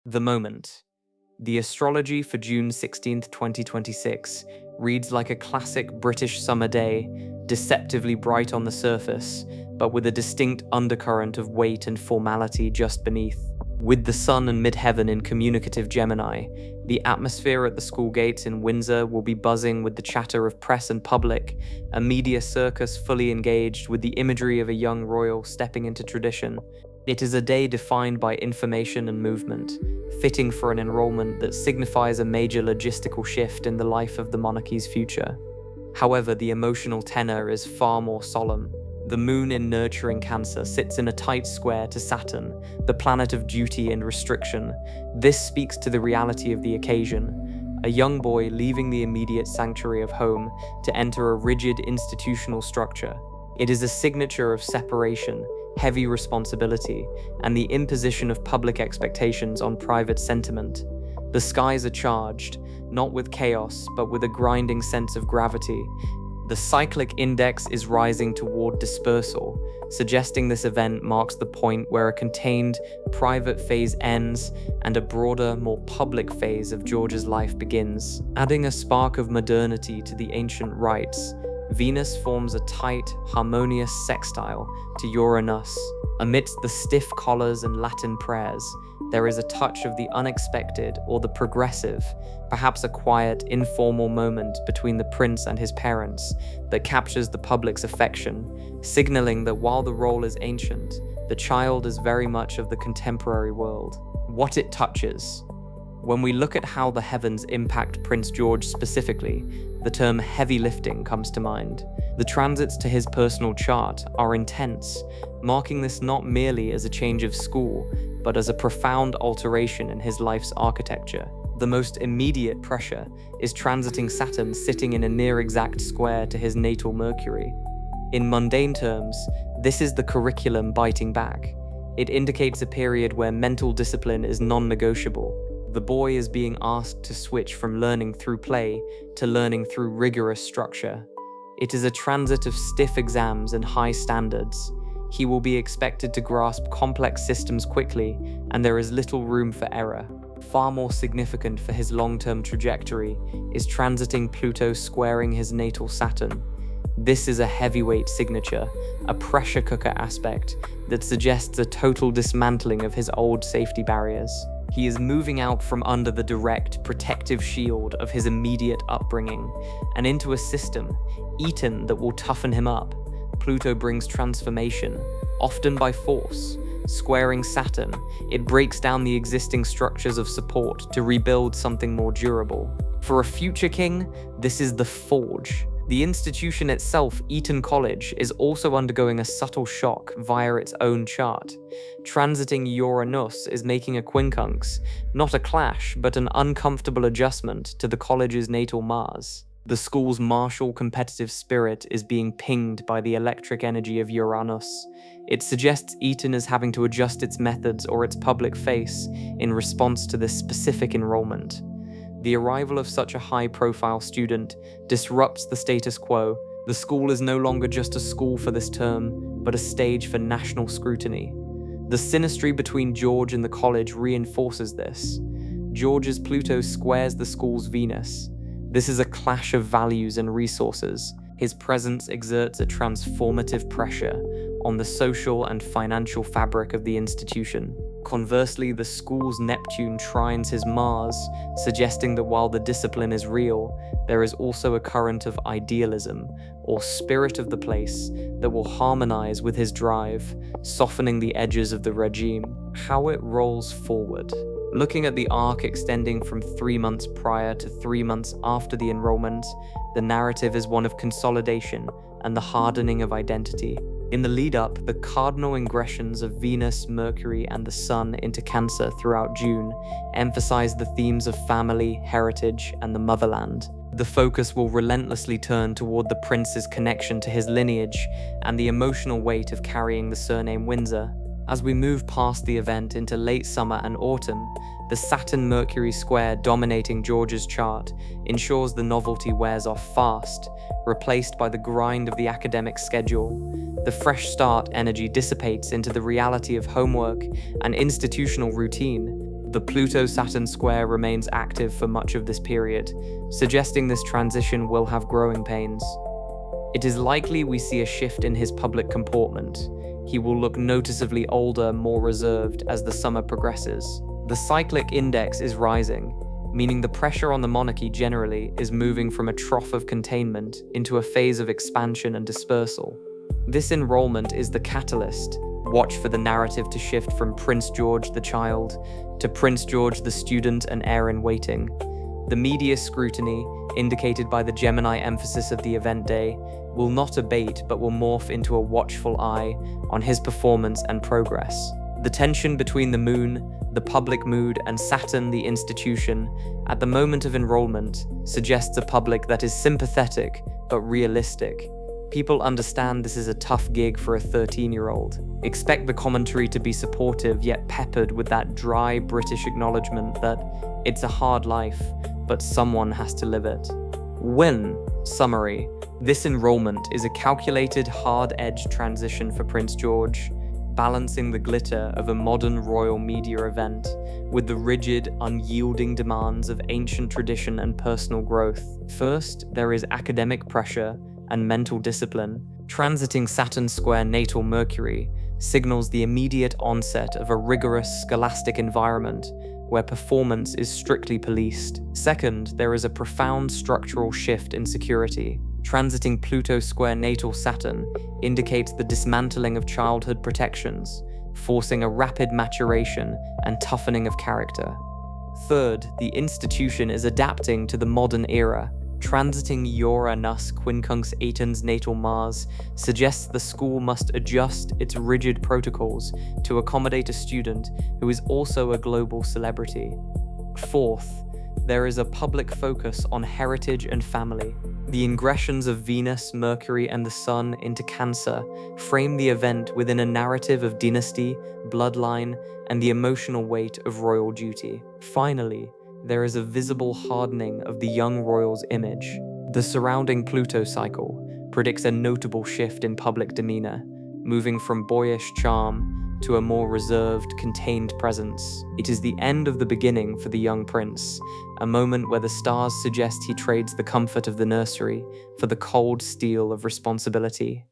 The moment. The Astrology for June 16th, 2026 reads like a classic British summer day, deceptively bright on the surface, but with a distinct undercurrent of weight and formality just beneath. With the sun and mid-heaven in communicative Gemini, the atmosphere at the school gates in Windsor will be buzzing with the chatter of press and public, a media circus fully engaged with the imagery of a young royal stepping into tradition. It is a day defined by information and movement, fitting for an enrollment that signifies a major logistical shift in the life of the monarchy's future. However, the emotional tenor is far more solemn. The moon in nurturing Cancer sits in a tight square to Saturn, the planet of duty and restriction. This speaks to the reality of the occasion. A young boy leaving the immediate sanctuary of home to enter a rigid institutional structure. It is a signature of separation, heavy responsibility, and the imposition of public expectations on private sentiment. The skies are charged, not with chaos, but with a grinding sense of gravity. The cyclic index is rising toward dispersal, suggesting this event marks the point where a contained, private phase ends and a broader, more public phase of George's life begins. Adding a spark of modernity to the ancient rites, Venus forms a tight, harmonious sextile to Uranus. Amidst the stiff collars and Latin prayers, there is a touch of the unexpected or the progressive, perhaps a quiet, informal moment between the prince and his parents that captures the public's affection, signaling that while the role is ancient, the child is very much of the contemporary world. What it touches. When we look at how the heavens impact Prince George specifically, the term heavy lifting comes to mind. The transits to his personal chart are intense, marking this not merely as a change of school, but as a profound alteration in his life's architecture. The most immediate pressure is transiting Saturn sitting in a near-exact square to his natal Mercury. In mundane terms, this is the curriculum biting back. It indicates a period where mental discipline is non-negotiable. The boy is being asked to switch from learning through play to learning through rigorous structure. It is a transit of stiff exams and high standards. He will be expected to grasp complex systems quickly, and there is little room for error. Far more significant for his long-term trajectory is transiting Pluto squaring his natal Saturn. This is a heavyweight signature, a pressure cooker aspect that suggests a total dismantling of his old safety barriers. He is moving out from under the direct, protective shield of his immediate upbringing and into a system, Eton, that will toughen him up. Pluto brings transformation, often by force. Squaring Saturn, it breaks down the existing structures of support to rebuild something more durable. For a future king, this is the forge. The institution itself, Eton College, is also undergoing a subtle shock via its own chart. Transiting Uranus is making a quincunx, not a clash, but an uncomfortable adjustment to the college's natal Mars. The school's martial competitive spirit is being pinged by the electric energy of Uranus. It suggests Eton is having to adjust its methods or its public face in response to this specific enrollment. The arrival of such a high-profile student disrupts the status quo. The school is no longer just a school for this term, but a stage for national scrutiny. The synastry between George and the college reinforces this. George's Pluto squares the school's Venus. This is a clash of values and resources. His presence exerts a transformative pressure on the social and financial fabric of the institution. Conversely, the school's Neptune trines his Mars, suggesting that while the discipline is real, there is also a current of idealism, or spirit of the place, that will harmonize with his drive, softening the edges of the regime. How it rolls forward. Looking at the arc extending from 3 months prior to 3 months after the enrollment, the narrative is one of consolidation and the hardening of identity. In the lead-up, the cardinal ingressions of Venus, Mercury, and the Sun into Cancer throughout June emphasize the themes of family, heritage, and the motherland. The focus will relentlessly turn toward the prince's connection to his lineage and the emotional weight of carrying the surname Windsor. As we move past the event into late summer and autumn, the Saturn-Mercury square dominating George's chart ensures the novelty wears off fast, replaced by the grind of the academic schedule. The fresh start energy dissipates into the reality of homework and institutional routine. The Pluto-Saturn square remains active for much of this period, suggesting this transition will have growing pains. It is likely we see a shift in his public comportment. He will look noticeably older, more reserved as the summer progresses. The cyclic index is rising, meaning the pressure on the monarchy generally is moving from a trough of containment into a phase of expansion and dispersal. This enrollment is the catalyst. Watch for the narrative to shift from Prince George the child to Prince George the student and heir in waiting. The media scrutiny, indicated by the Gemini emphasis of the event day, will not abate but will morph into a watchful eye on his performance and progress. The tension between the moon, the public mood, and Saturn, the institution, at the moment of enrollment, suggests a public that is sympathetic but realistic. People understand this is a tough gig for a 13-year-old. Expect the commentary to be supportive yet peppered with that dry British acknowledgement that it's a hard life, but someone has to live it. Summary. This enrollment is a calculated, hard-edged transition for Prince George, balancing the glitter of a modern royal media event with the rigid, unyielding demands of ancient tradition and personal growth. First, there is academic pressure and mental discipline. Transiting Saturn square natal Mercury signals the immediate onset of a rigorous scholastic environment where performance is strictly policed. Second, there is a profound structural shift in security. Transiting Pluto square natal Saturn indicates the dismantling of childhood protections, forcing a rapid maturation and toughening of character. Third, the institution is adapting to the modern era. Transiting Uranus quincunx Eton's natal Mars suggests the school must adjust its rigid protocols to accommodate a student who is also a global celebrity. Fourth, there is a public focus on heritage and family. The ingressions of Venus, Mercury, and the Sun into Cancer frame the event within a narrative of dynasty, bloodline, and the emotional weight of royal duty. Finally, there is a visible hardening of the young royal's image. The surrounding Pluto cycle predicts a notable shift in public demeanor, moving from boyish charm to a more reserved, contained presence. It is the end of the beginning for the young prince, a moment where the stars suggest he trades the comfort of the nursery for the cold steel of responsibility.